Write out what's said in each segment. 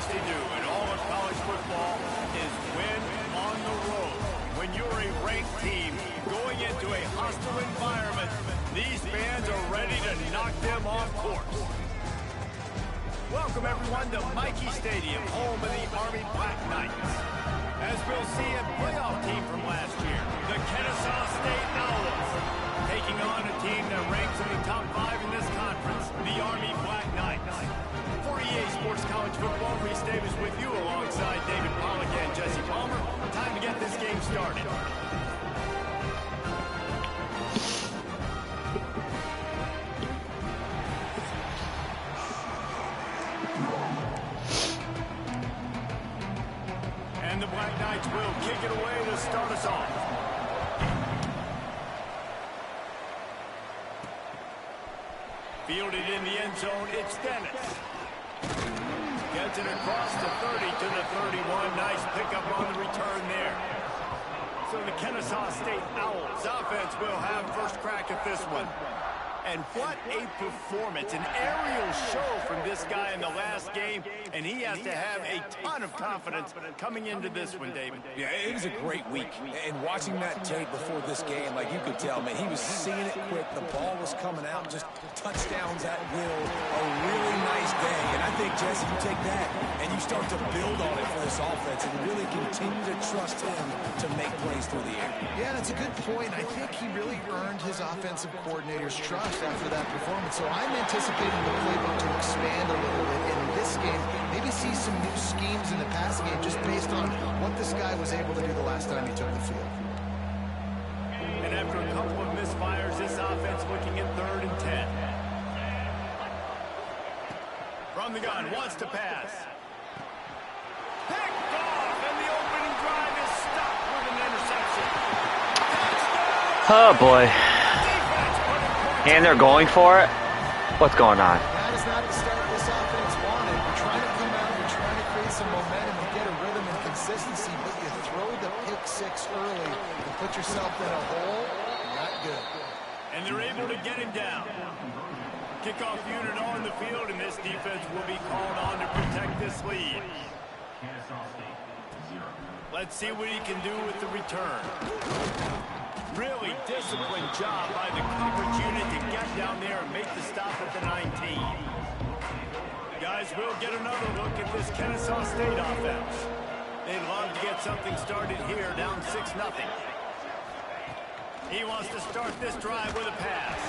to do in all of college football is win on the road. When you're a ranked team going into a hostile environment, these fans are ready to knock them off course. Welcome, everyone, to Michie Stadium, home of the Army Black Knights. As we'll see, a playoff team from last year, the Kennesaw State Owls, taking on a team that ranks in the top 5 in this conference, the Army Black Knights. For EA Sports College Football, Reese Davis with you alongside David Pollack and Jesse Palmer. Time to get this game started. And the Black Knights will kick it away to start us off. Fielded in the end zone, it's Dennis. Gets it across the 30 to the 31. Nice pickup on the return there. So the Kennesaw State Owls offense will have first crack at this one. And what a performance, an aerial show from this guy in the last game, and he has to have a ton of confidence coming into this one, David. Yeah, it was a great week, and watching that tape before this game, like you could tell, man, he was seeing it quick, the ball was coming out, just touchdowns at will, a really nice day, and I think, Jesse, you take that, and you start to build on it for this offense, and really continue to trust him to make plays through the air. Yeah, that's a good point. I think he really earned his offensive coordinator's trust after that performance. So I'm anticipating the playbook to expand a little bit in this game. Maybe see some new schemes in the passing game just based on what this guy was able to do the last time he took the field. And after a couple of misfires, this offense looking at 3rd and 10. From the gun, wants to pass. Picked off, and the opening drive is stopped with an interception. Oh, boy. And they're going for it? What's going on? That is not the start this offense wanted. We're trying to come out, we're trying to create some momentum and get a rhythm and consistency, but you throw the pick 6 early and put yourself in a hole, not good. And they're able to get him down. Kickoff unit on the field, and this defense will be called on to protect this lead. Let's see what he can do with the return. Really disciplined job by the coverage unit to get down there and make the stop at the 19. Guys, we'll get another look at this Kennesaw State offense. They'd love to get something started here, down 6-0. He wants to start this drive with a pass.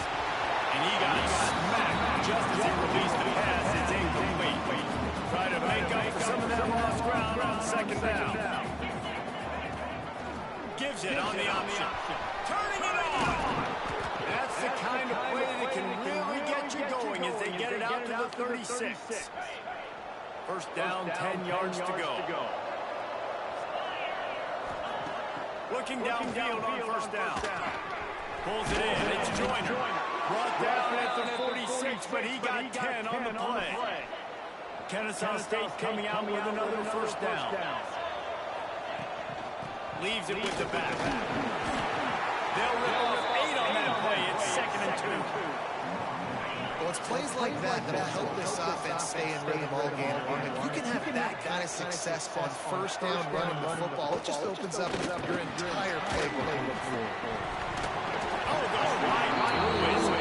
And he got smacked just as he released the pass. It's incomplete. Try to make up for some of that lost ground on 2nd down. Gives it on the option. Turning it on. That's the kind of play that can really get you going as they get it out to the 36. First down, 10 yards to go. Looking downfield on first down. Pulls it in. It's Joyner. Brought down at the 46, but he got 10 on the play. Kennesaw State coming out with another first down. Leaves it with the back. They'll rip off 8 on that play. It's 2nd and 2. Well, it's plays like that that'll help this offense stay in rhythm all game long. If you can have that kind of success on first down running the football, it just opens up your entire playbook.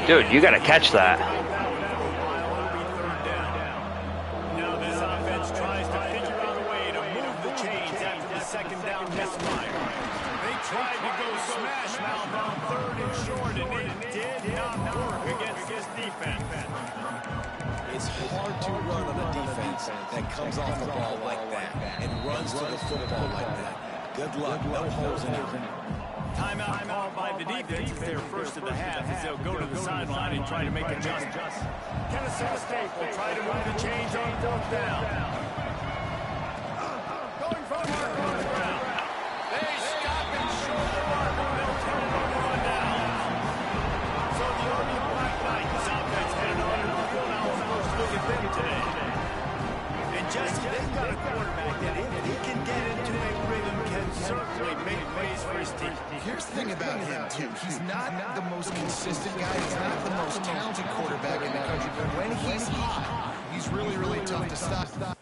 Dude, you got to catch that. Now this offense tries to figure out a way to move the chains after the 2nd down misfire. They tried to go smash mouth on 3rd and short, and it did not work against this defense. It's hard to run on a defense that comes off the ball like that and runs to the football like that. Good luck, no holes in it. Timeout called by the defense. It's their first of the half as they'll go to the sideline and try to make adjustments. Kennesaw State will try to move the chains on 4th down. Going from the ground. They stop and show the mark. They'll turn it over on down. So the Army Black Knights offense headed on to the field. Now we'll first look at them today. And Jesse, they've got a quarterback that if he can get into a rhythm, can certainly make plays for his team. Here's the thing about him, too. He's not the most consistent guy. He's not the most talented quarterback in the country. But when he's hot, he's really, really tough to stop.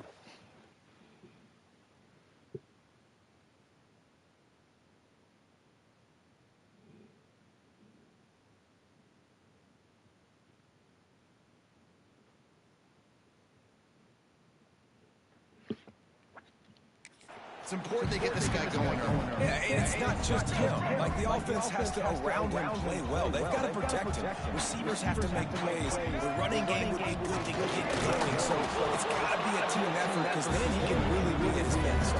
It's important they get this guy going early. Yeah, and it's not just him. Like, the offense has to, around him, play well. They've got to protect him. Receivers have to make plays. The running game would be good to get going. So it's got to be a team effort because then he can really be at his best.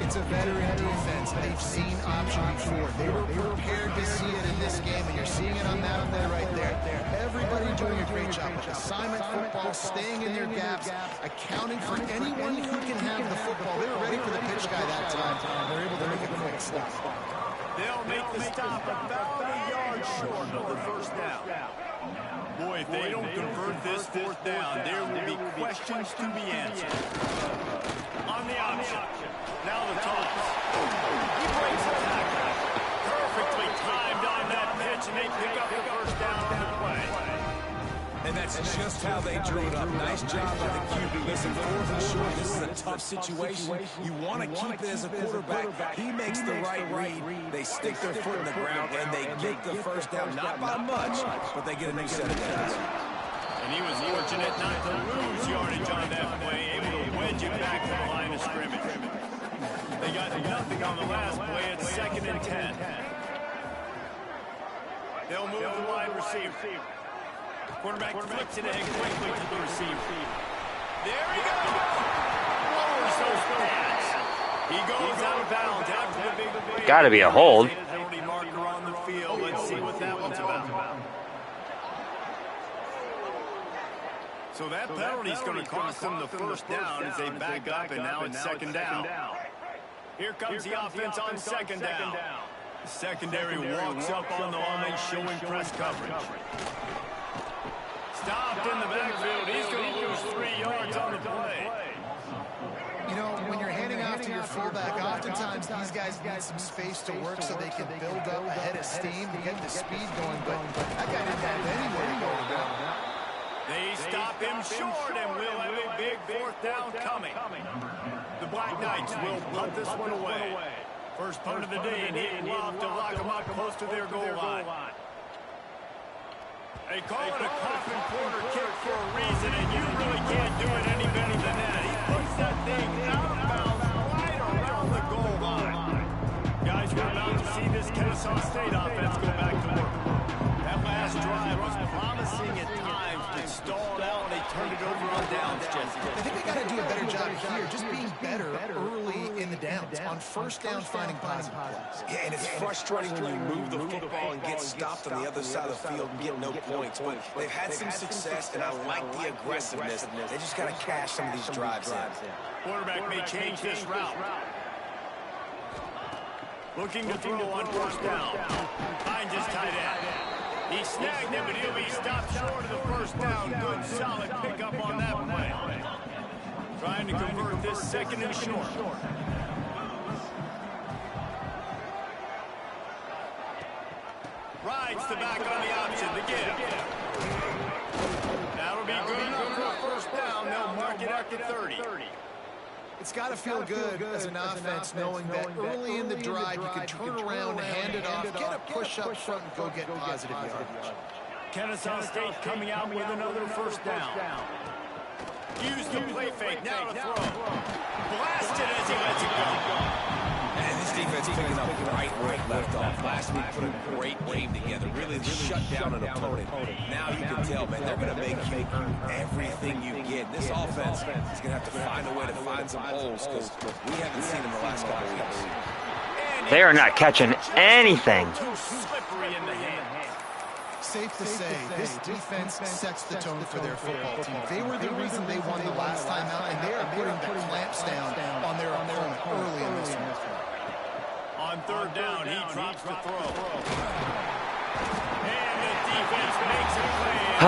It's a veteran defense. They've seen option before. They were prepared to see it in this game, and you're seeing it on that play right there. Everybody doing a great job with assignment football, staying in their gaps, accounting for anyone who can have the football. They were ready for the pitch guy that time. They're able to make a quick stop. They'll make the stop about a yard short of the first down. Boy, if they don't convert this fourth down, there will be questions to be answered. On the option. Now the toss. He breaks the tackle. Perfectly timed on that pitch, and they pick up the first down on the play. And that's just how they drew it up. Nice job by the QB. Listen, fourth and short, this is a tough situation. You want to keep it as a quarterback. He makes the right read. They stick their foot in the ground, and they get the first down. Not by much, but they get a new set of downs. And he was fortunate not to lose yardage on that play, able to wedge it back to the line of scrimmage. They got nothing on the last play at 2nd and 10. They'll move the wide receiver. Quarterback flips it ahead quickly to the receiver. There he goes! Lowers those pads. He goes out of bounds after the big play. Got to be a hold. Penalty marker on the field. Let's see what that one's about. So that penalty is going to cost them the first down as they back up, and now it's 2nd down. Here comes the offense on 2nd down. The secondary walks up on the line, showing press coverage. Stopped in the backfield. He's going to lose 3 yards on the play. You know, when you're handing off to your fullback, oftentimes these guys need some space to work so they can build up a head of steam to get the speed going, but that guy didn't have anywhere to go. They stop him short, and we'll have a big 4th down coming. The Black Knights will punt this one away. First punt of the day, and he'll love to lock them up close to their goal line. They call it a coffin corner kick for a reason, and you really can't do it any better than that. He puts that thing out of bounds right around the goal line. Guys, we're about to see this Kennesaw State offense go back to work. That last drive was promising at times, but stalled out, and they turned it over on downs, Jesse. I think they got to do a better job here, just being better early in the downs. On first down, finding positive plays. Yeah, and it's frustrating when you move the football and get stopped on the other side of the field and get no points. But they've had some success, and I like the aggressiveness. They just got to cash some of these drives in. Quarterback may change this route. Looking to throw on first down. Finds his tight end. He snagged him, but he'll be stopped short of the first down. Good, solid pickup on that play. Trying to convert this 2nd and short. Rides the back on the option to give. That'll be good enough for a first down. They'll mark it at the 30. It's got to feel good as an offense knowing that early in the drive you can turn around, hand it off, get a push up front, and go get positive yardage. Kennesaw State coming out with another first down. Use the play fake, now to throw. Blasted as he lets it go. And this defense picking up right where it left off. Last week put a great game together, really shut down an opponent. Now you can tell, man, they're going to make you earn everything you get. This offense is going to have to find a way to find some holes because we haven't seen them the last couple of weeks. They are not catching anything. Too slippery in the hand. Safe to say, this defense sets the tone for their football team. They were the reason they won the last time out, and they are putting the clamps down on their opponent early in this one. On 3rd down, he drops the throw. And the defense makes a play.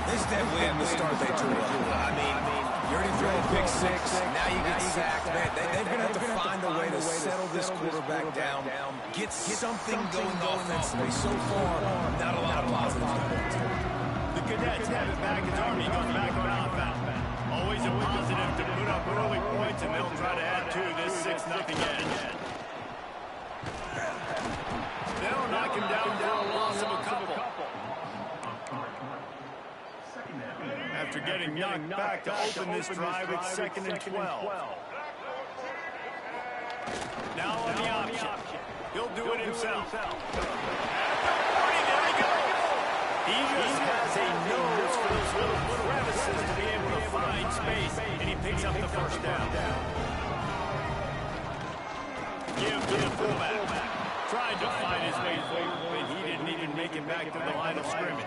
This definitely isn't the start they drew up. I mean, you already threw a pick 6. Now you get sacked. Man, they're going to have to find a way to settle this quarterback down, get something going offensively. So far, not a lot of positives. The Cadets have it back as Army goes back on outbound. Always a positive to put up early points, and they'll try to add to this 6-0 edge. They'll knock him down for a loss of a couple. After getting knocked back to open this drive with 2nd and 12. Now on the option. He'll do it himself. There he goes. He just has a nose for those little crevices to be able to find space, and he picks up the first down. Give to the fullback. Tried to find his way forward, but he didn't even make it back to the line of scrimmage.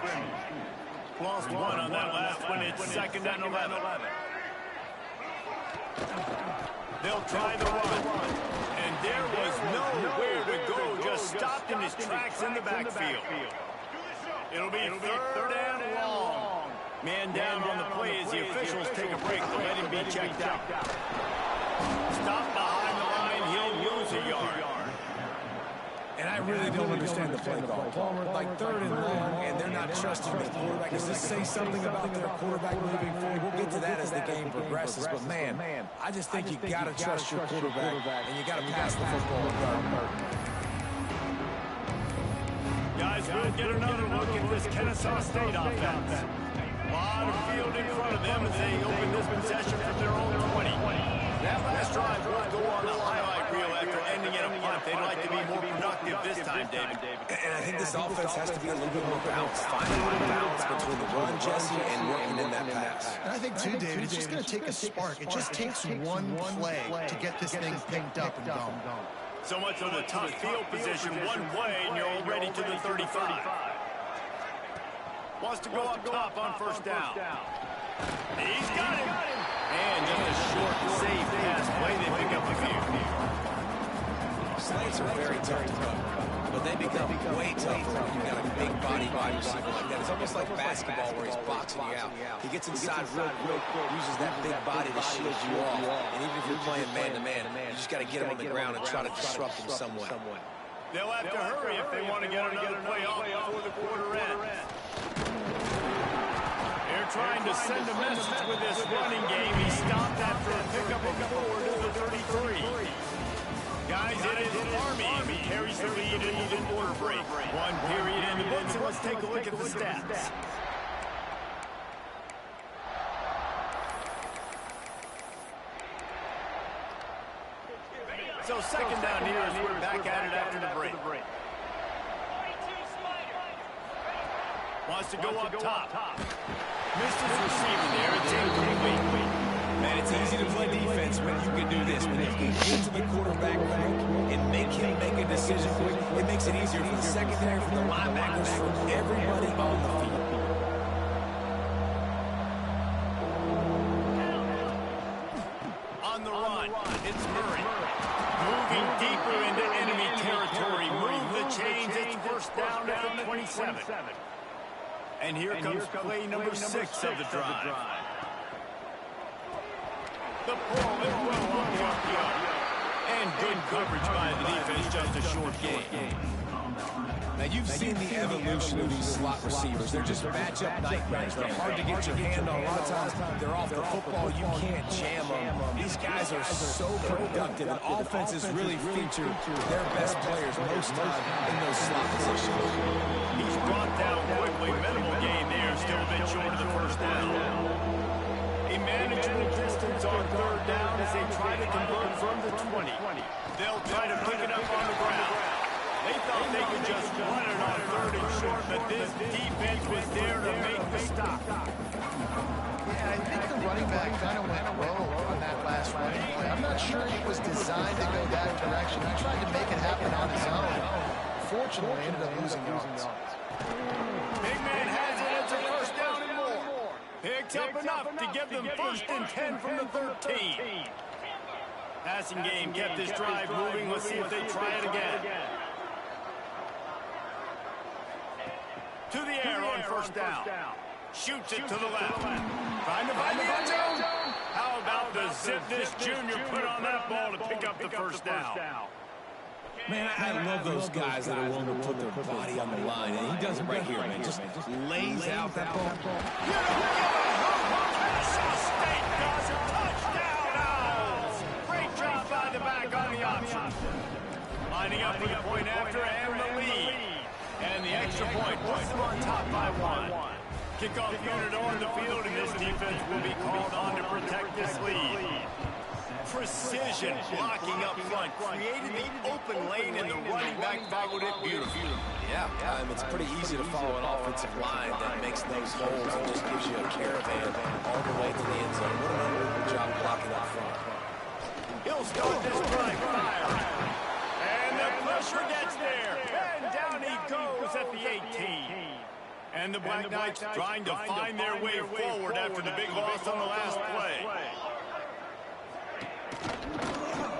Lost one on that last one. It's 2nd and 11. They'll try the run. And there was nowhere to go. Just stopped in his tracks in the backfield. It'll be 3rd and long. Man down on the play as the officials take a break to let him be checked out. Stop behind the line. He'll lose a yard. And I really don't understand the play call. Palmer, like 3rd and long, and they're not trusting the quarterback. Does this say something about their quarterback moving forward? We'll get to that as the game progresses. But, man, I just think you got to trust your quarterback, and you got to pass the football. Guys, we'll get another look at this Kennesaw State offense. A lot of field in front of them as they open this possession from their own 20. That last drive won't go on the highlight reel after ending in a punt. They'd like to be more productive this time, David. And I think this offense has to be a little bit more balanced. Find a little balance between the run, Jesse, and working in that pass. And I think, too, David, it's just going to take a spark. It just takes one play to get this thing picked up and going. So much for the tough field position. One play, and you're already to the 35. Wants to go up top on 1st down. He's got him. And just a short, safe pass play. They pick up a few. Slants are very tough to cover, but they become way tougher when you've got a big body wide receiver like that. It's almost like basketball where he's boxing you out. He gets inside real quick, uses that big body to shield you off. And even if you're playing man-to-man, you just got to get him on the ground and try to disrupt him some way. They'll have to hurry if they want to get another play off before the quarter ends. They're trying to send a message with this running game. He stopped after a pickup of 4 to the 33. Guys, it is Army who carries the lead into the quarter break. 1 period in the books, and let's take a look at the stats. So 2nd down here as we're back at it after the break. Wants to go up top. Missed his receiver there. It's incomplete. Man, it's easy to play defense when you can do this. When you can get to the quarterback quick and make him make a decision quick, it makes it easier for the secondary, for the linebackers, for everybody on the field. On the run, it's Murray. Moving deeper into enemy territory. Move the chains. It's 1st down at the 27. And here comes play number 6 of the drive. The pull is well off the RPO. And good coverage by the defense, just a short game. Now, you've seen the evolution of these slot receivers. They're just matchup nightmares. They're hard to get your hand on. A lot of times, they're off the football. You can't jam them. These guys are so productive, and offenses really feature their best players most time in those slot positions. He's brought down quickly. Minimal gain there. Still a bit short of the 1st down. A manageable distance on 3rd down as they try to convert from the 20. They'll try to pick it up on the ground. They thought they could just run it on 3rd and short, but this defense was there to make the stop. Yeah, I think the running back kind of went rogue on that last running play. I'm not sure he was designed to go that direction. He tried to make it happen on his own. Fortunately, ended up losing yards. Big man has it. It's a 1st down and more. Picked up enough to give them 1st and 10 from the 13. Passing game kept this drive moving. Let's see if they try it again. To the air on 1st down. Shoots it to the left. Trying to find the end zone. How about the zip this junior put on that ball to pick up the 1st down? Man, I love those guys that are willing to put their body on the line. And he does it right here, man. Just lays out that ball. State does a touchdown, Owls. Great job by the back on the option. Lining up for the point after and the lead. And the extra point puts them on top by 1. Kickoff unit on the field, and this defense will be called on to protect this lead. Precision blocking up front, created the open lane, and the running back followed it beautifully. Yeah, it's pretty easy to follow an offensive line that makes those holes and just gives you a caravan all the way to the end zone. What an unbelievable job blocking up front. He'll start this drive fire. And the pressure gets there. And down he goes at the 18. And the Black Knights trying to find their way forward after the big loss on the last play.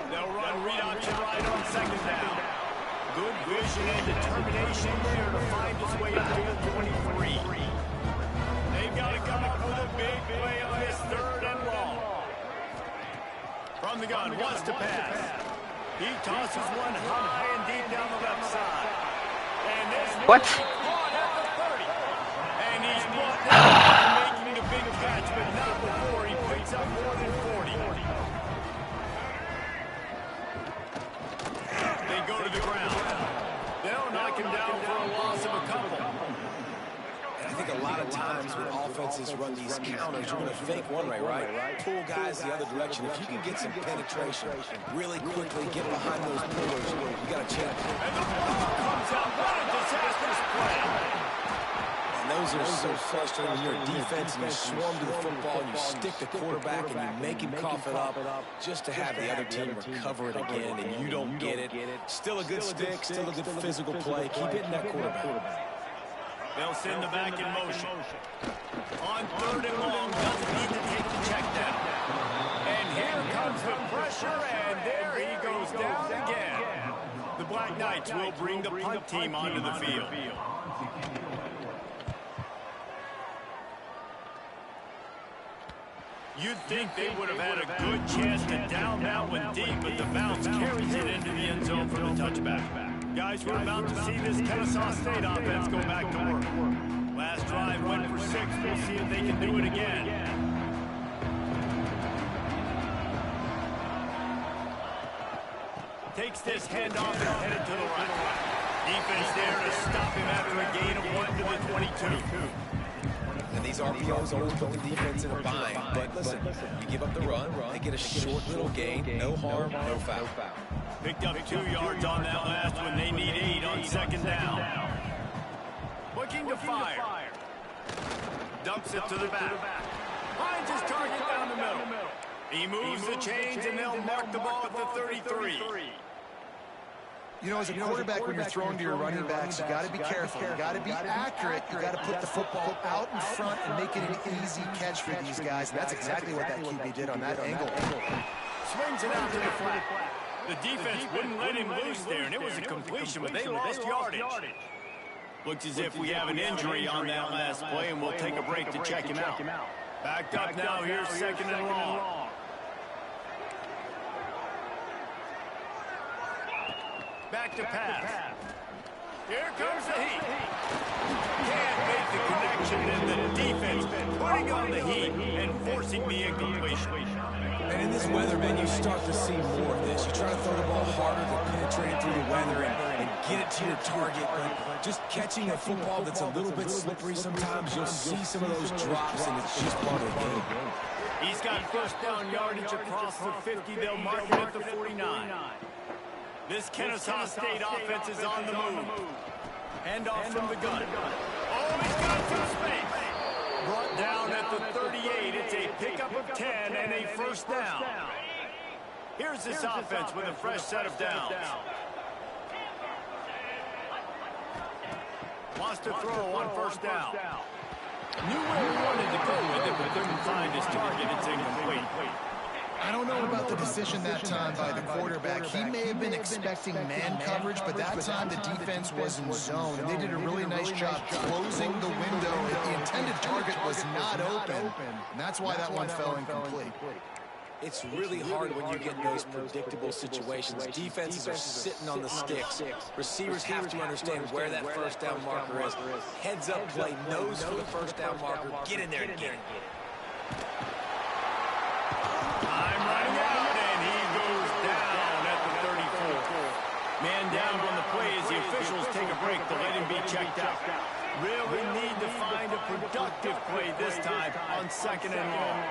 They'll run read option right on second down. Good vision and determination there to find his way up to the 23. They've got to come up with a big play on this third and long. From the gun, wants to pass. He tosses one high and deep down the left side. And this What? caught at the 30. And he's brought down making the big catch, but not before he picks up more than 40. They go to the ground. They'll knock him down for a loss of a couple. And I think a lot of times when offenses run these counters, you're going to fake one way, right? Pull guys the other direction. If you can get some penetration really quickly, get behind those pillars, you got a chance. And the ball comes out. What a disastrous play. And those are so frustrating when you're a defense and you swarm to the football and you stick the quarterback and you make him cough it up just to have the other team recover it again and you don't get it. Still a good stick, still a good physical play. Keep hitting that quarterback. They'll send the back in motion. On third and long, doesn't need to take the check down. And here comes the pressure, and there he goes down again. The Black Knights will bring the punt team onto the field. You'd think they would have had a good chance to down that one deep, but the bounce carries it into the end zone for the touchback. Guys, we're about to see this Kennesaw State offense go back to work. Last drive went for 6. We'll see if they can do it again. Takes this handoff and headed to the right. Defense there to stop him after a gain of 1 to the 22. And these RPOs always put the defense in a bind. But listen, you give up the run, they get a short little gain, no harm, no foul. Picked up 2 yards on that last one. They need 8 on second down. Looking to fire. Dumps it to the back. Finds his target down the middle. He moves the chains and they'll mark the ball at the 33. You know, as a quarterback, when you're throwing to your running backs, you got to be careful. You got to be accurate. You got to put the football out in front and make it an easy catch for these guys. And that's exactly what that QB did on that angle. Swings it out to the flat. The defense wouldn't let him loose there, and it was a completion, but they lost yardage. Looks as if we have an injury on that last play, and we'll take a break to check him out. Backed up now, here's second and long. Back to pass. Here comes the heat. Can't make the connection, and the defense putting on the heat and forcing the incompletion. And in this weather, man, you start to see more of this. You try to throw the ball harder to penetrate through the weather and get it to your target. But just catching a football that's a little bit slippery sometimes, you'll see some of those drops, and it's just part of the game. He's got first down yardage across the 50. They'll mark him at the 49. This Kennesaw State offense is on the move. Handoff from the gun. Oh, he's got some space. Brought down at the 38. It's a pickup of 10 and a first down. Here's this offense with a fresh set of downs. Wants to throw on first down. Knew where he wanted to go with it, but couldn't find his target. It's incomplete. I don't know about the decision that time by the quarterback. He may have been expecting man coverage, but that time the defense was in zone, and they did a really nice job closing the window. The intended target was not open, and that's why that one fell incomplete. It's really hard when you get in those predictable situations. Defenses are sitting on the sticks. Receivers have to understand where that first down marker is. Heads up play, nose for the first down marker. Get in there and get it. Time running out, and he goes down at the 34. Man down on the play as the officials take a break to let him be checked out. Really need to find a productive play this time on 2nd and long.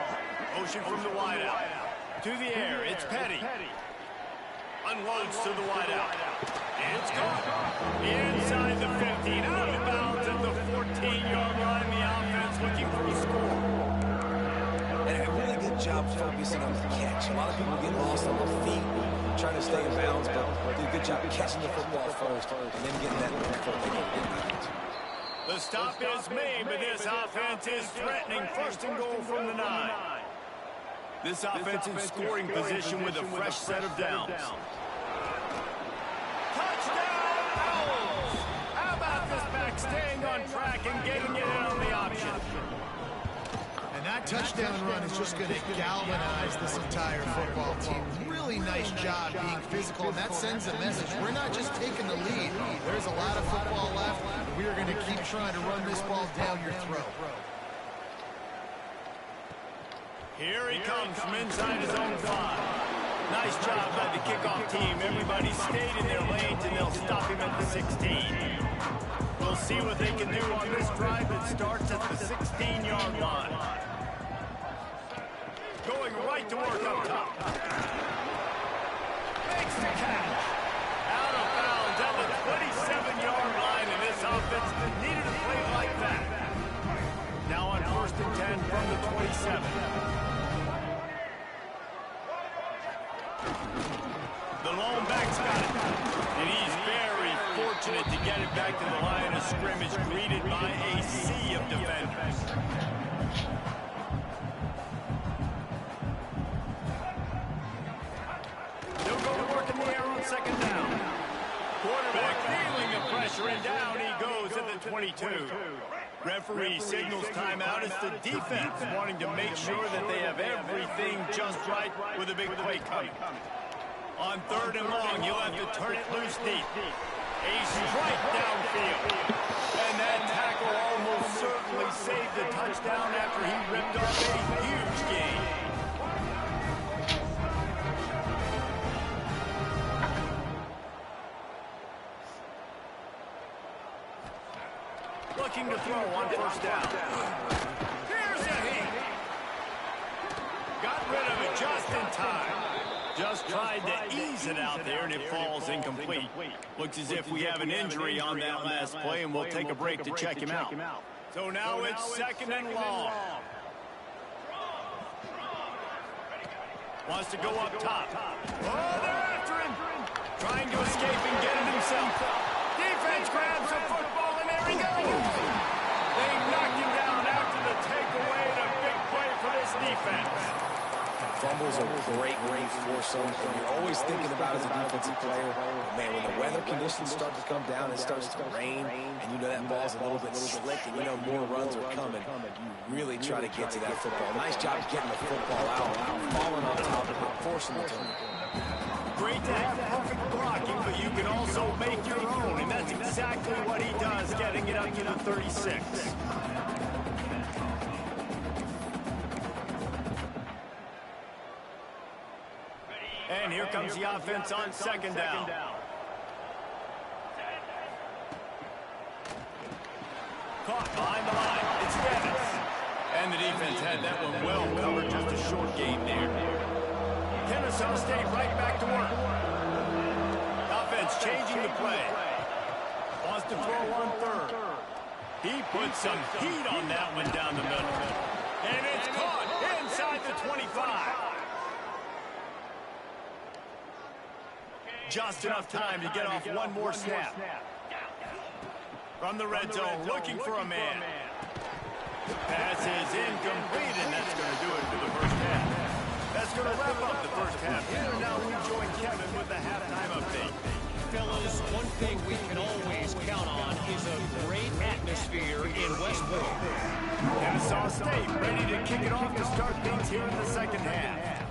Motion from the wideout. To the air, it's Petty. Unloads to the wideout. And it's gone. Inside the 15, out of bounds at the 14-yard line. The offense looking for a score. And a really good job focusing on the catch. A lot of people get lost on their feet, trying to stay in bounds, but do a good job catching the football first and then getting that before they get it. The stop is made, but this offense is threatening 1st and goal from the 9. This offense in scoring position with a fresh set of downs. Touchdown, Owls! How about this back staying on track and getting it in on the option? And that touchdown run is just going to galvanize this entire football team. Really nice job being physical, and that sends a message. We're not just taking the lead. There's a lot of football left. We are going to keep trying to run this ball down your throat. Here he comes from inside his own 5. Nice job by the kickoff team. Everybody stayed in their lanes, and they'll stop him at the 16. We'll see what they can do on this drive that starts at the 16-yard line. Going right to work up top. Makes the catch. Out of bounds at the 27-yard line, and this offense needed a play like that. Now on 1st and 10 from the 27. The lone back's got it. And he's very fortunate to get it back to the line of scrimmage, greeted by a sea of defenders. They'll go to work in the air on 2nd down. Quarterback feeling the pressure, and down he goes at the 22. Referee signals timeout. It's the defense wanting to make sure that they have everything just right with a big play coming. On 3rd and long, you'll have to turn it loose deep. A strike downfield. And that tackle almost certainly saved the touchdown after he ripped off a huge gain. Looking to throw on 1st down. Here's a heat. Got rid of it just in time. Just tried to ease it out there, and it falls incomplete. Looks as if we have an injury on that last play, and we'll take a break to check him out. So now it's 2nd and long. Wants to go up top. Oh, they're after him. Trying to escape and get it himself. Defense grabs the football, and there he goes. They knocked him down after the takeaway, and a big play for this defense. Fumbles are great for some, and you're always thinking about as a defensive player, man, when the weather conditions start to come down, it starts to rain, and you know that ball's a little bit slick, and you know more runs are coming, you really try to get to that football. Nice job getting the football out, falling on top of it, forcing the turnover. Great to have perfect blocking, but you can also make your own, and that's exactly what he does, getting it up to the 36. And here comes the offense on 2nd down. Caught behind the line. It's Dennis. And the defense had that one well covered. Just a short gain there. Kennesaw State right back to work. Offense changing the play. Wants to throw on 3rd. He put some heat on that one down the middle. And it's caught inside the 25. Just enough time to get off one more snap. From the red zone, looking for a man. Pass is incomplete, and that's going to do it for the 1st half. That's going to wrap up the 1st half. Here now we join Kevin with the halftime update. Fellas, one thing we can always count on is a great atmosphere in Westwood. Kennesaw State ready to kick it off to start things here in the 2nd half.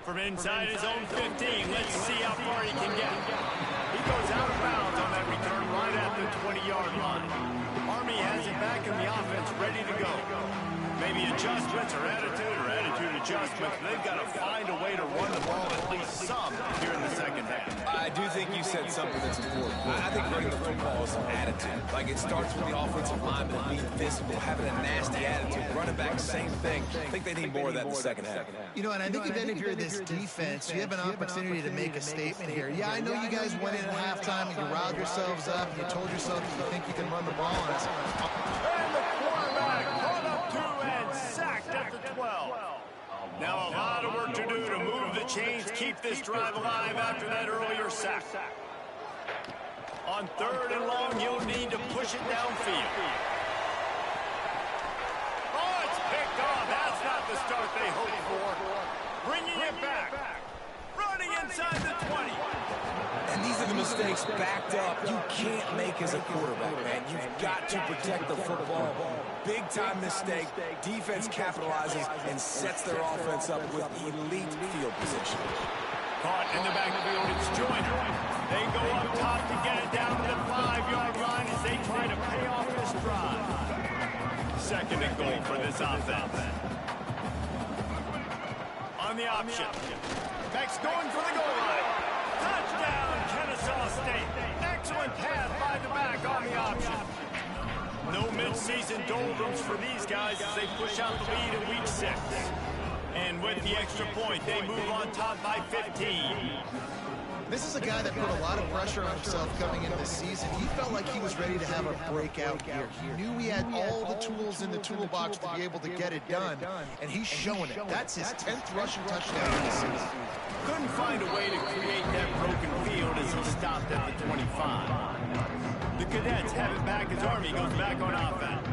From inside his own 15, let's see how far he can get. He goes out of bounds on that return right at the 20-yard line. Army has it back in the offense, ready to go. Maybe adjustments or attitude adjustments. They've got to find a way to run the ball at least some here in the 2nd half. I do think you said something that's important. I think running the football is an attitude. Like, it starts with the offensive lineman being physical, having a nasty attitude. Running back, same thing. I think they need more of that in the second half. You know, and I think even if you're this defense, you have an opportunity to make a statement here. Yeah, I know you guys went in at halftime and you riled yourselves up and you told yourself that you think you can run the ball on us. And the quarterback brought up 2 and sacked at the 12. Now a lot of work to do to move the chains, keep this drive alive after that earlier sack. On 3rd and long, you'll need to push it downfield. Oh, it's picked off. That's not the start they hoped for. Bringing it back. Running inside the 20. And these are the mistakes backed up you can't make as a quarterback, man. You've got to protect the football. Big-time mistake. Defense capitalizes and sets their offense up with elite field position. Caught in the backfield, it's Joyner. They go up top to get it down to the 5-yard line as they try to pay off this drive. 2nd and goal for this offense. On the option. Beck's going for the goal line. Touchdown, Kennesaw State. Excellent pass by the back on the option. No mid-season doldrums for these guys as they push out the lead in week 6. And with the extra point, they move on top by 15. This is a guy that put a lot of pressure on himself coming into this season. He felt like he was ready to have a breakout year. He knew he had all the tools in the toolbox to be able to get it done, and he's showing it. That's his 10th rushing touchdown of the season. Couldn't find a way to create that broken field as he stopped at the 25. The Cadets have it back as Army goes back on offense.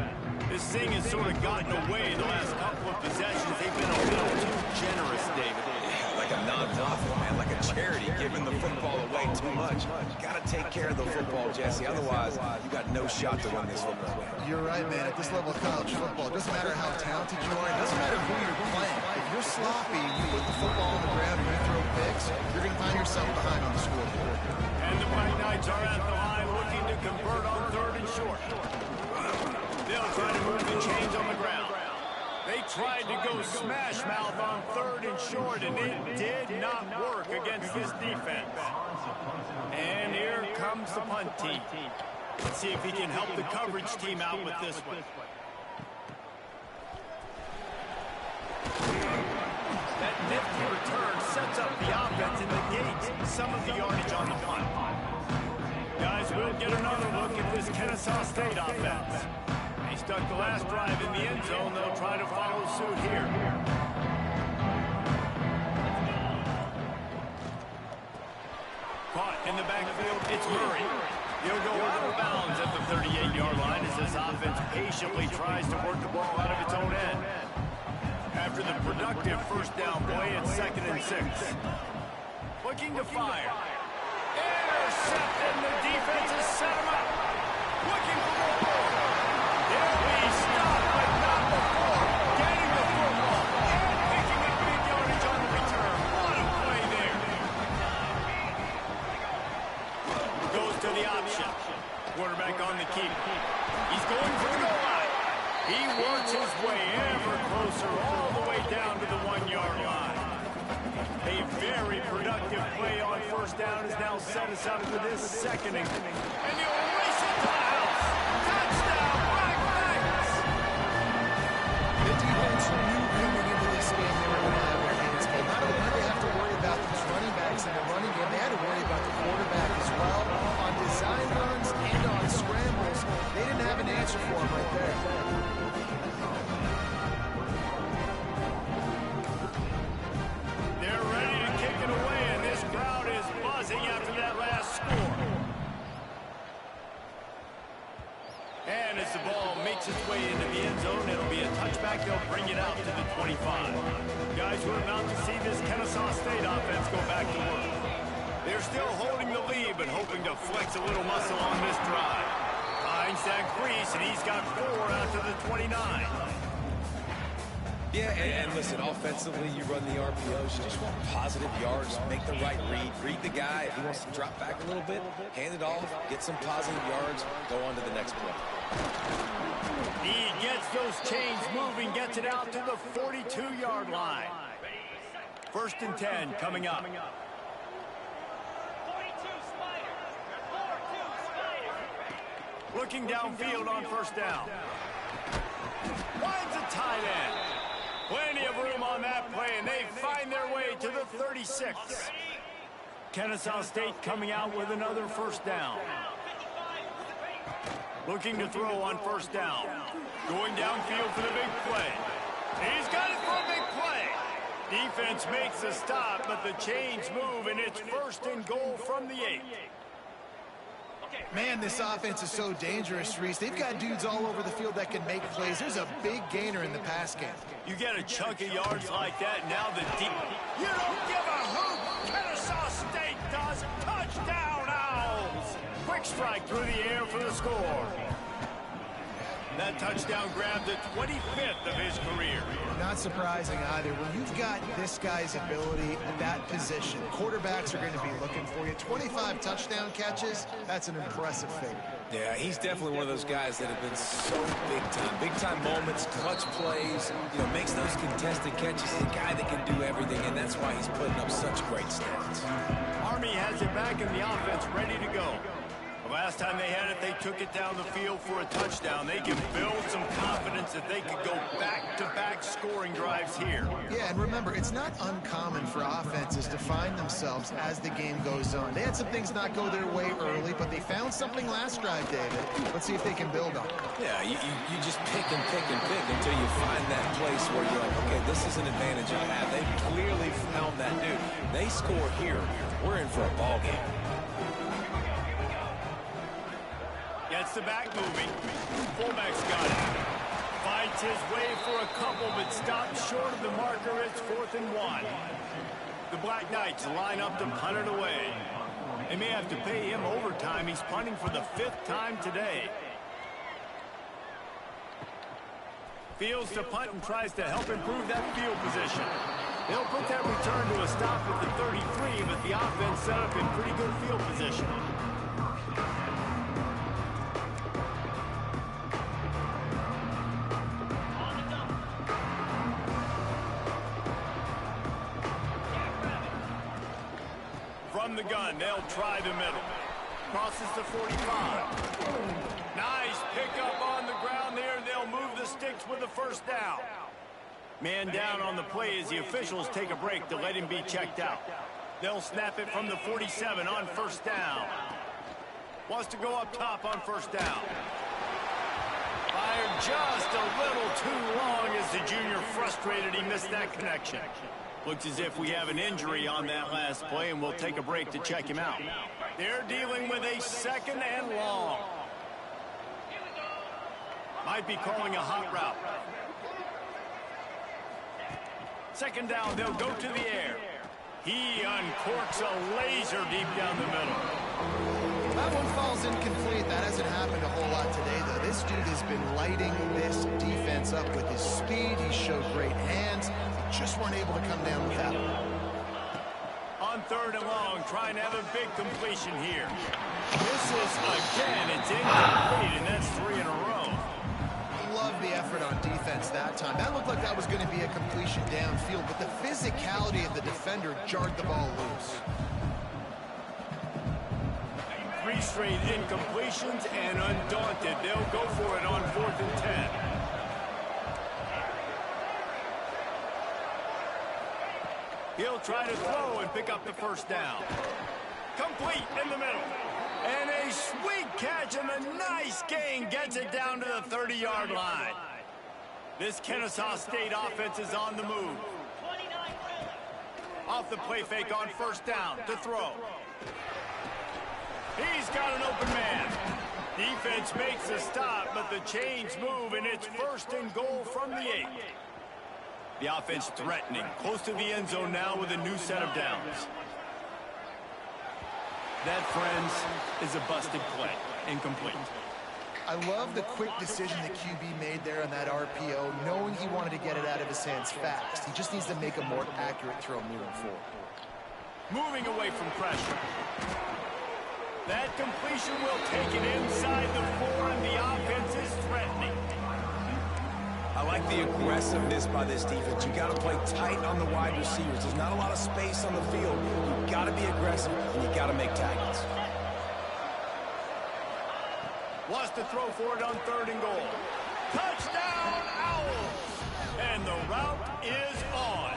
This thing has sort of gotten away the last couple of possessions. They've been a little too generous, David. Like a non-profit, man, like a charity, giving the football away too much. Got to take care of the football, Jesse. Otherwise, you got no shot to win this football game. You're right, man. At this level of college football, it doesn't matter how talented you are. It doesn't matter who you're playing. If you're sloppy, you put the football on the ground and you throw picks, you're going to find yourself behind on the scoreboard. And the Black Knights are at the line looking to convert on 3rd and short. They'll try to move the chains on the ground. They tried to go smash mouth on 3rd and short, and it did not work against this defense. And here comes the punt team. Let's see if he can help the coverage team out with this one. That nifty return sets up the offense and negates some of the yardage on the punt. Guys, we'll get another look at this Kennesaw State offense. They stuck the last drive in the end zone. They'll try to follow suit here. Caught in the backfield, it's Murray. He'll go out of bounds at the 38-yard line as this offense patiently tries to work the ball out of its own end. After the productive first down play, it's 2nd and 6. Looking to fire. Intercepted, the defense has set him up. Looking for more. They'll be stopped, but not before. Getting the football and picking up big yardage on the return. What a play there. Goes to the option. Quarterback on the keep. He's going for the goal line. He works his way ever closer all the way down to the 1-yard line. A very productive play on first down has now set us up for this 2nd and you'll race it to the house. Touchdown, Black Knights! The defense knew coming into this game they were going to have their hands full. Not only did they have to worry about these running backs in the running game, they had to worry about the quarterback as well. On design runs and on scrambles, they didn't have an answer for him right there. They're ready to kick it away, and this crowd is buzzing after that last score. And as the ball makes its way into the end zone, it'll be a touchback. They'll bring it out to the 25. Guys, we're about to see this Kennesaw State offense go back to work. They're still holding the lead, but hoping to flex a little muscle on this drive. Finds that crease, and he's got 4 out to the 29. Yeah, and listen, offensively, you run the RPOs. You just want positive yards, make the right read the guy. If he wants to drop back a little bit, hand it off, get some positive yards, go on to the next play. He gets those chains moving, gets it out to the 42-yard line. 1st and 10 coming up. Looking downfield on first down. Finds a tight end. Plenty of room on that play, and they find their way to the 36. Kennesaw State coming out with another first down. Looking to throw on first down. Going downfield for the big play. He's got it for a big play. Defense makes a stop, but the chains move, and it's first and goal from the 8. Man, this offense is so dangerous, Reese. They've got dudes all over the field that can make plays. There's a big gainer in the pass game. You get a chunk of yards like that, now the deep. You don't give a hoot. Kennesaw State does. Touchdown, Owls. Quick strike through the air for the score. That touchdown grabbed the 25th of his career. Not surprising either. When you've got this guy's ability at that position, quarterbacks are going to be looking for you. 25 touchdown catches, that's an impressive feat. Yeah, he's definitely one of those guys that have been so big time. Big time moments, clutch plays, makes those contested catches. He's a guy that can do everything, and that's why he's putting up such great stats. Army has it back in the offense, ready to go. Last time they had it, they took it down the field for a touchdown. They can build some confidence that they could go back-to-back scoring drives here. Yeah, and remember, it's not uncommon for offenses to find themselves as the game goes on. They had some things not go their way early, but they found something last drive, David. Let's see if they can build on it. Yeah, you just pick and pick and pick until you find that place where you're like, okay, this is an advantage I have. They clearly found that dude. They score here. We're in for a ball game. Gets the back moving. Fullback's got it. Fights his way for a couple, but stops short of the marker. It's 4th and 1. The Black Knights line up to punt it away. They may have to pay him overtime. He's punting for the 5th time today. Fields to punt and tries to help improve that field position. They'll put that return to a stop at the 33, but the offense set up in pretty good field position. From the gun, they'll try the middle. Crosses the 45. Nice pickup on the ground there. They'll move the sticks with the first down. Man down on the play as the officials take a break to let him be checked out. They'll snap it from the 47 on first down. Wants to go up top on first down. Fired just a little too long as the junior frustrated he missed that connection. Looks as if we have an injury on that last play, and we'll take a break to check him out. They're dealing with a 2nd and long. Might be calling a hot route. 2nd down, they'll go to the air. He uncorks a laser deep down the middle. That one falls incomplete. That hasn't happened a whole lot today, though. This dude has been lighting this defense up with his speed. He showed great hands. Just weren't able to come down with that one. On 3rd and long, trying to have a big completion here. This is, again, it's incomplete, and that's 3 in a row. Love the effort on defense that time. That looked like that was going to be a completion downfield, but the physicality of the defender jarred the ball loose. 3 straight incompletions, and undaunted, they'll go for it on 4th and 10. He'll try to throw and pick up the first down. Complete in the middle. And a sweet catch and a nice gain gets it down to the 30-yard line. This Kennesaw State offense is on the move. Off the play fake on first down to throw. He's got an open man. Defense makes a stop, but the chains move, and it's 1st and goal from the 8. The offense threatening, close to the end zone now with a new set of downs. That, friends, is a busted play. Incomplete. I love the quick decision the QB made there on that RPO, knowing he wanted to get it out of his hands fast. He just needs to make a more accurate throw moving forward. Moving away from pressure. That completion will take it inside the 4, and the offense is threatening. I like the aggressiveness by this defense. You got to play tight on the wide receivers. There's not a lot of space on the field. You got to be aggressive, and you got to make tackles. Wants to throw for it on 3rd and goal. Touchdown, Owls! And the route is on.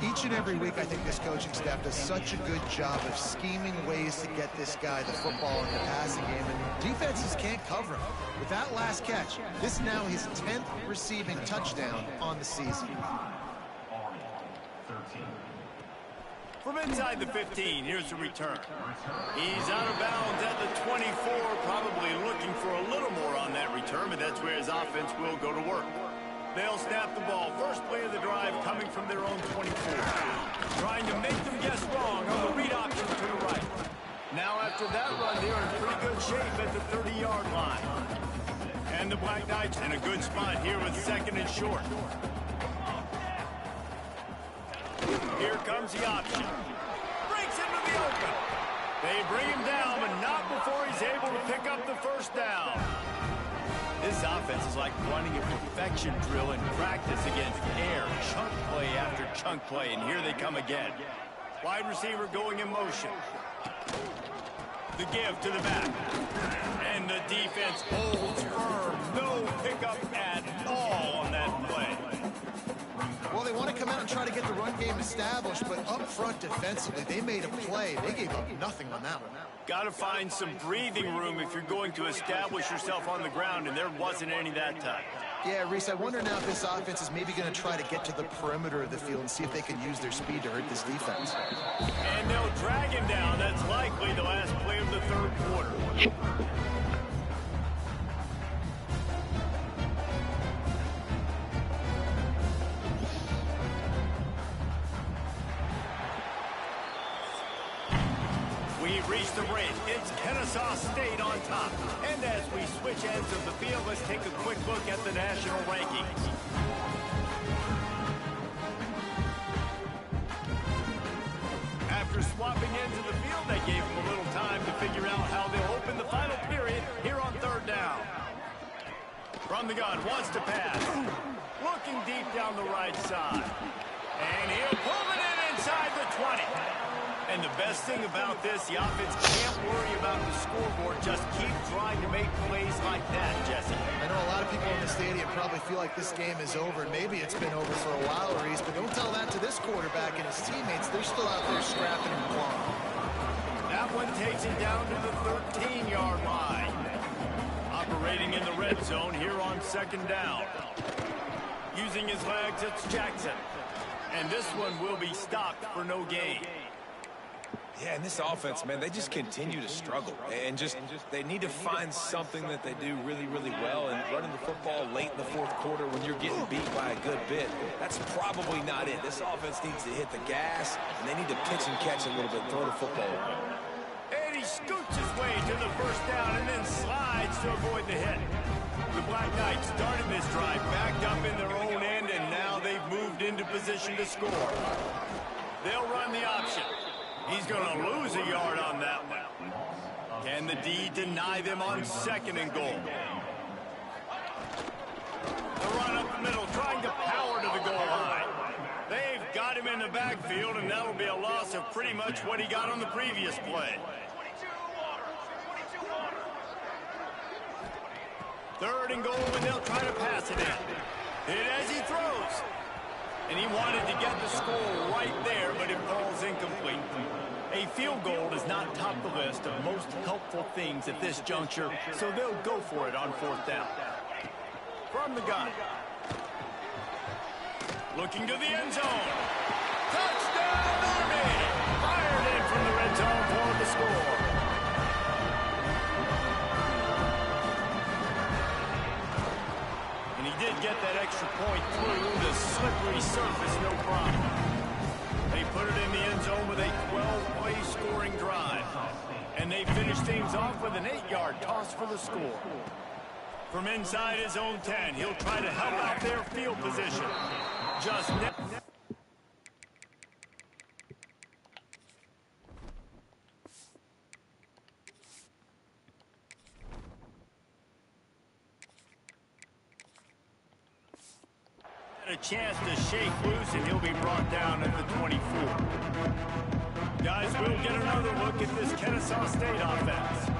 Each and every week, I think this coaching staff does such a good job of scheming ways to get this guy the football in the passing game, and defenses can't cover him. With that last catch, this is now his 10th receiving touchdown on the season. From inside the 15, here's the return. He's out of bounds at the 24, probably looking for a little more on that return, but that's where his offense will go to work. They'll snap the ball. First play of the drive coming from their own 24. Trying to make them guess wrong on the read option to the right. Now after that run, they're in pretty good shape at the 30-yard line. And the Black Knights in a good spot here with 2nd and short. Here comes the option. Breaks into the open. They bring him down, but not before he's able to pick up the 1st down. This offense is like running a perfection drill in practice against air. Chunk play after chunk play, and here they come again. Wide receiver going in motion. The give to the back. And the defense holds firm. No pickup at all on that play. Well, they want to come out and try to get the run game established, but up front defensively, they made a play. They gave up nothing on that one. Got to find some breathing room if you're going to establish yourself on the ground, and there wasn't any that time. Yeah, Reese, I wonder now if this offense is maybe going to try to get to the perimeter of the field and see if they can use their speed to hurt this defense. And they'll drag him down. That's likely the last play of the 3rd quarter. We've reached the break. It's Kennesaw State on top. And as we switch ends of the field, let's take a quick look at the national rankings. After swapping ends of the field, that gave them a little time to figure out how they'll open the final period here on 3rd down. From the gun, wants to pass. Looking deep down the right side. And he'll pull it in inside the 20. And the best thing about this, the offense can't worry about the scoreboard. Just keep trying to make plays like that, Jesse. I know a lot of people in the stadium probably feel like this game is over. Maybe it's been over for a while, Reese, but don't tell that to this quarterback and his teammates. They're still out there scrapping and clawing. That one takes it down to the 13-yard line. Operating in the red zone here on 2nd down. Using his legs, it's Jackson. And this one will be stopped for no gain. Yeah, and this offense, man, they just continue to struggle. And they need to find something that they do really, really well. And running the football late in the 4th quarter when you're getting beat by a good bit, that's probably not it. This offense needs to hit the gas, and they need to pitch and catch a little bit, throw the football around. And he scoots his way to the 1st down and then slides to avoid the hit. The Black Knights started this drive backed up in their own end, and now they've moved into position to score. They'll run the option. He's going to lose a yard on that one. Can the D deny them on 2nd and goal? The run up the middle, trying to power to the goal line. They've got him in the backfield, and that'll be a loss of pretty much what he got on the previous play. 3rd and goal, and they'll try to pass it in. Hit as he throws. And he wanted to get the score right there, but it falls incomplete. A field goal does not top the list of most helpful things at this juncture, so they'll go for it on 4th down. From the gun. Looking to the end zone. Touchdown, Army! Fired in from the red zone for the score. And he did get that extra point through the slippery surface, no problem. They put it in the end zone with a 12-play scoring drive. And they finish things off with an 8-yard toss for the score. From inside his own 10, he'll try to help out their field position. Just a chance to shake loose, and he'll be brought down at the 24. Guys, we'll get another look at this Kennesaw State offense.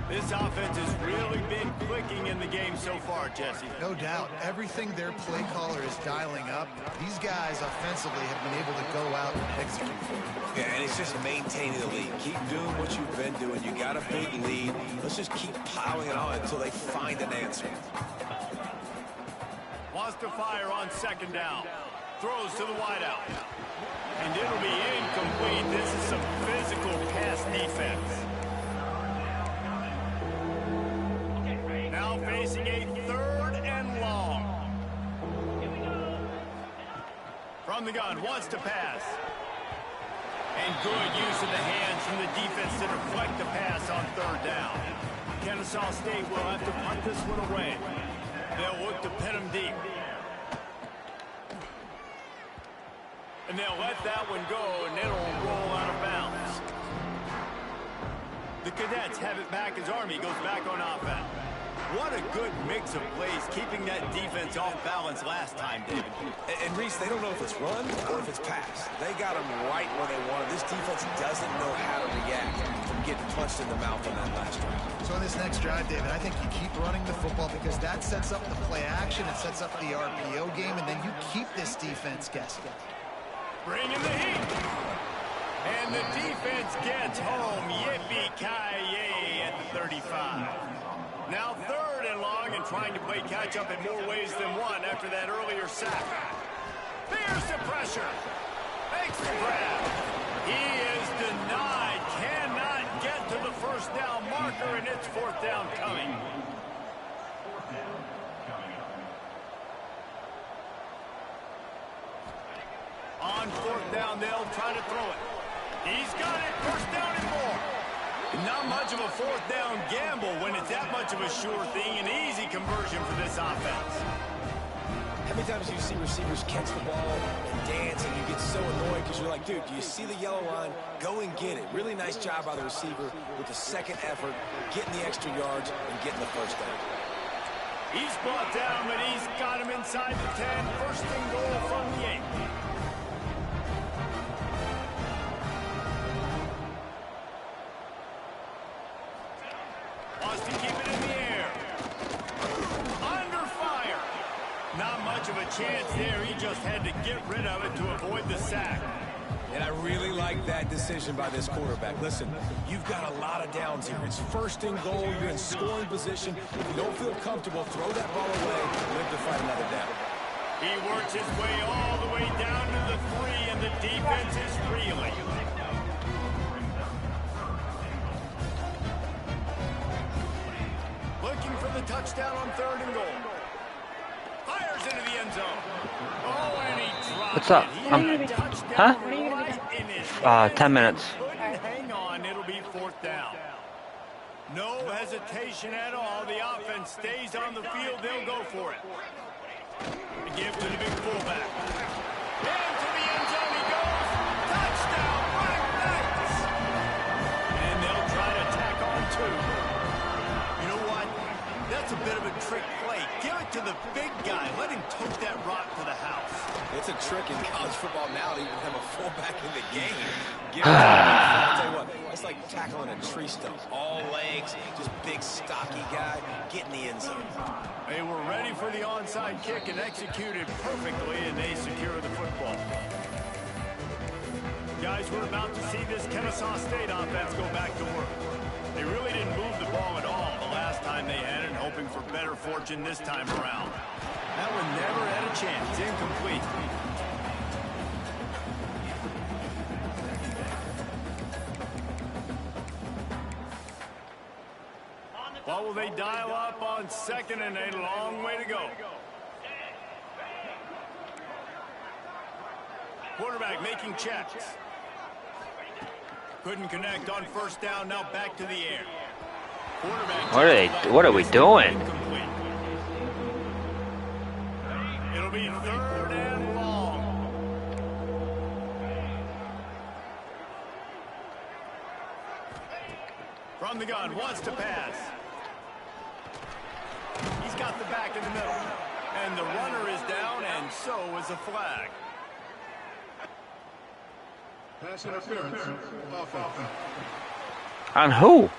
This offense has really been clicking in the game so far, Jesse. No doubt. Everything their play caller is dialing up, these guys offensively have been able to go out and execute. Yeah, and it's just maintaining the lead. Keep doing what you've been doing. You got a big lead. Let's just keep piling it on until they find an answer. Wants to fire on second down. Throws to the wideout. And it'll be incomplete. This is some physical pass defense. Now facing a 3rd and long. From the gun, wants to pass. And good use of the hands from the defense to deflect the pass on 3rd down. Kennesaw State will have to punt this one away. They'll look to pin him deep. And they'll let that one go, and it'll roll out of bounds. The Cadets have it back as Army goes back on offense. What a good mix of plays, keeping that defense off balance last time, David. And Reese, they don't know if it's run or if it's pass. They got them right where they want it. This defense doesn't know how to react from getting punched in the mouth on that last drive. So in this next drive, David, I think you keep running the football because that sets up the play action, it sets up the RPO game, and then you keep this defense guessing. Bring in the heat. And the defense gets home. Yippee-ki-yay at the 35. Now 3rd and long and trying to play catch-up in more ways than one after that earlier sack. Fears the pressure. Makes the grab. He is denied. Cannot get to the 1st down marker, and it's 4th down coming. On 4th down, they'll try to throw it. He's got it. 1st down and more. Not much of a 4th down gamble when it's that much of a sure thing. An easy conversion for this offense. How many times do you see receivers catch the ball and dance and you get so annoyed because you're like, dude, do you see the yellow line? Go and get it. Really nice job by the receiver with the 2nd effort, getting the extra yards and getting the 1st down. He's brought down, but he's got him inside the 10. 1st and goal from the 8. Wants to keep it in the air. Under fire. Not much of a chance there. He just had to get rid of it to avoid the sack. And I really like that decision by this quarterback. Listen, you've got a lot of downs here. It's 1st and goal. You're in scoring position. If you don't feel comfortable, throw that ball away. Live to fight another down. He works his way all the way down to the 3, and the defense is reeling. Looking for the touchdown on 3rd and goal. Fires into the end zone. Oh, and he dropped What's up? it. Huh? Right in his 10 minutes. Couldn't hang on. It'll be 4th down. No hesitation at all. The offense stays on the field. They'll go for it. The give to the big fullback. Into the end zone he goes. Touchdown, Black Knights. And they'll try to tack on 2. You know what? That's a bit of a trick play. Give it to the big guy. Let him tote that rock to the house. It's a trick in college football now to even have a fullback in the game. Give it to I'll tell you what, it's like tackling a tree stump. All legs, just big, stocky guy, get in the end zone. They were ready for the onside kick and executed perfectly, and they secure the football. Guys, we're about to see this Kennesaw State offense go back to work. They really didn't move the ball at all the last time they had it, hoping for better fortune this time around. That one never had a chance. Incomplete. What will they dial up on 2nd and a long way to go? Quarterback making checks. Couldn't connect on 1st down. Now back to the air. What are we doing? Incomplete. It'll be 3rd and long. From the gun, wants to pass. He's got the back in the middle. And the runner is down, and so is a flag. Pass interference. Offense. On who?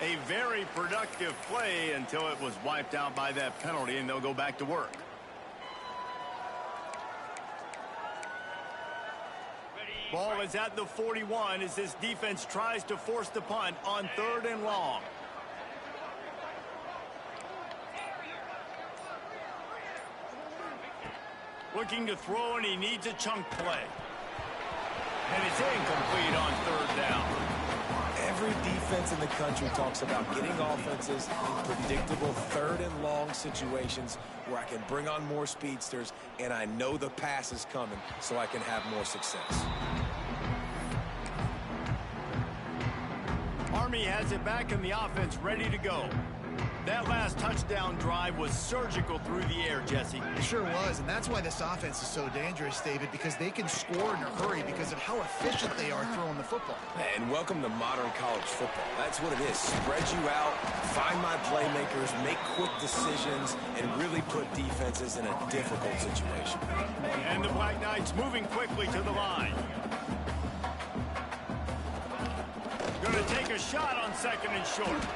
A very productive play until it was wiped out by that penalty, and they'll go back to work. Ball is at the 41 as this defense tries to force the punt on 3rd and long. Looking to throw, and he needs a chunk play. And it's incomplete on 3rd down. Every defense in the country talks about getting offenses in predictable 3rd and long situations where I can bring on more speedsters and I know the pass is coming so I can have more success. Army has it back in the offense ready to go. That last touchdown drive was surgical through the air, Jesse. It sure was, and that's why this offense is so dangerous, David, because they can score in a hurry because of how efficient they are throwing the football. And welcome to modern college football. That's what it is. Spread you out, find my playmakers, make quick decisions, and really put defenses in a difficult situation. And the Black Knights moving quickly to the line. Going to take a shot on 2nd and short.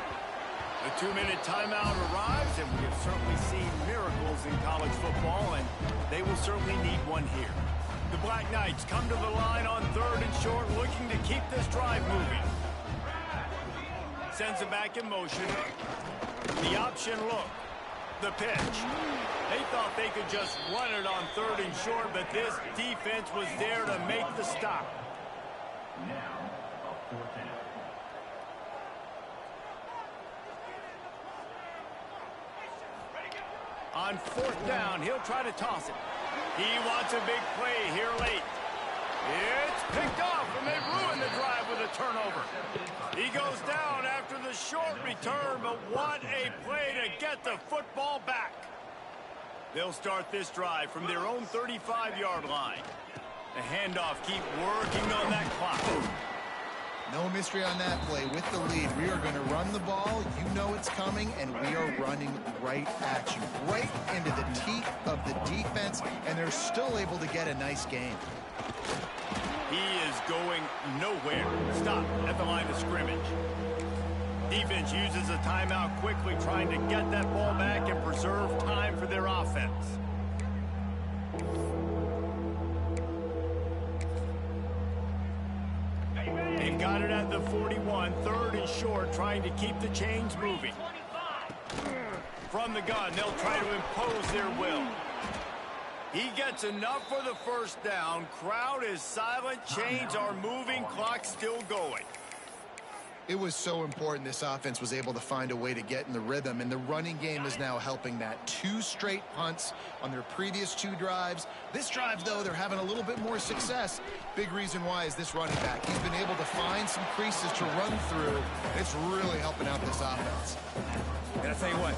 The 2-minute timeout arrives, and we have certainly seen miracles in college football, and they will certainly need one here. The Black Knights come to the line on 3rd and short, looking to keep this drive moving. Sends it back in motion. The option look. The pitch. They thought they could just run it on 3rd and short, but this defense was there to make the stop. On 4th down, he'll try to toss it. He wants a big play here late. It's picked off, and they ruin the drive with a turnover. He goes down after the short return, but what a play to get the football back. They'll start this drive from their own 35-yard line. The handoff, keep working on that clock. No mystery on that play. With the lead, we are going to run the ball. You know it's coming, and we are running right at you, right into the teeth of the defense, and they're still able to get a nice game. He is going nowhere. Stop at the line of scrimmage. Defense uses a timeout quickly, trying to get that ball back and preserve time for their offense. They've got it at the 41, 3rd and short, trying to keep the chains moving. From the gun, they'll try to impose their will. He gets enough for the 1st down. Crowd is silent, chains are moving, clock still going. It was so important this offense was able to find a way to get in the rhythm, and the running game is now helping that. 2 straight punts on their previous 2 drives. This drive, though, they're having a little bit more success. Big reason why is this running back. He's been able to find some creases to run through. It's really helping out this offense. And I tell you what,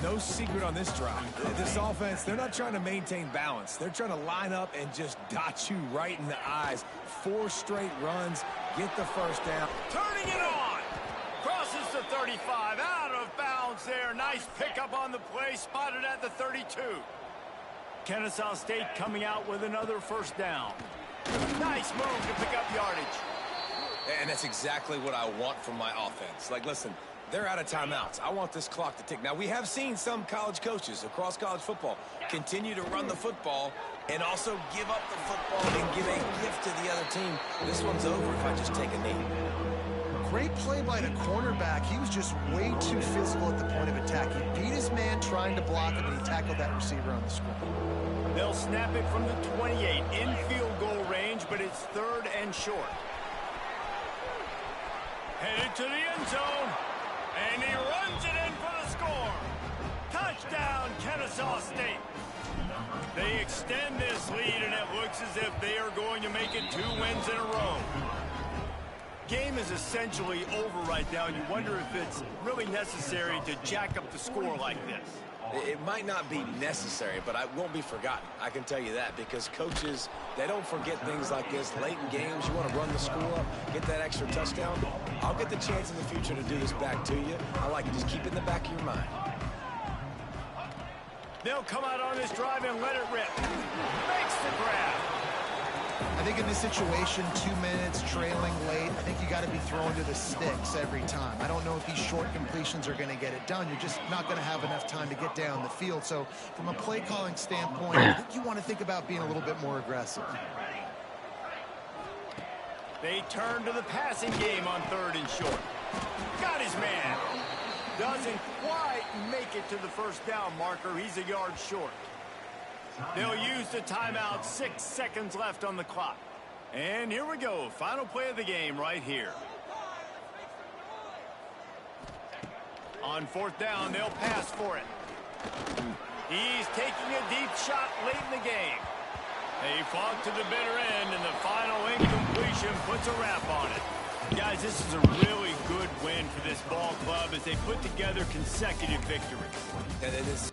no secret on this drive. This offense, they're not trying to maintain balance. They're trying to line up and just dot you right in the eyes. 4 straight runs, get the 1st down. Turning it on! Crosses the 35, out of bounds there. Nice pickup on the play, spotted at the 32. Kennesaw State coming out with another 1st down. Nice move to pick up yardage. And that's exactly what I want from my offense. Like, listen, they're out of timeouts. I want this clock to tick. Now, we have seen some college coaches across college football continue to run the football and also give up the football and give a gift to the other team. This one's over if I just take a knee. Great play by the cornerback. He was just way too physical at the point of attack. He beat his man trying to block him, and he tackled that receiver on the screen. They'll snap it from the 28 in field goal range, but it's 3rd and short. Headed to the end zone, and he runs it in for the score. Touchdown, Kennesaw State. They extend this lead, and it looks as if they are going to make it 2 wins in a row. Game is essentially over right now, and you wonder if it's really necessary to jack up the score like this. It might not be necessary, but it won't be forgotten. I can tell you that, because coaches, they don't forget things like this. Late in games, you want to run the score up, get that extra touchdown. I'll get the chance in the future to do this back to you. I like it. Just keep it in the back of your mind. They'll come out on this drive and let it rip. Makes the grab. I think in this situation, 2 minutes, trailing late, I think you got to be throwing to the sticks every time. I don't know if these short completions are going to get it done. You're just not going to have enough time to get down the field. So from a play calling standpoint, I think you want to think about being a little bit more aggressive. They turn to the passing game on 3rd and short. Got his man. Doesn't quite make it to the first down marker. He's a yard short. They'll use the timeout. 6 seconds left on the clock. And here we go. Final play of the game right here. On 4th down, they'll pass for it. He's taking a deep shot late in the game. They fought to the bitter end, and the final incompletion puts a wrap on it. Guys, this is a really good win for this ball club as they put together consecutive victories. And it is.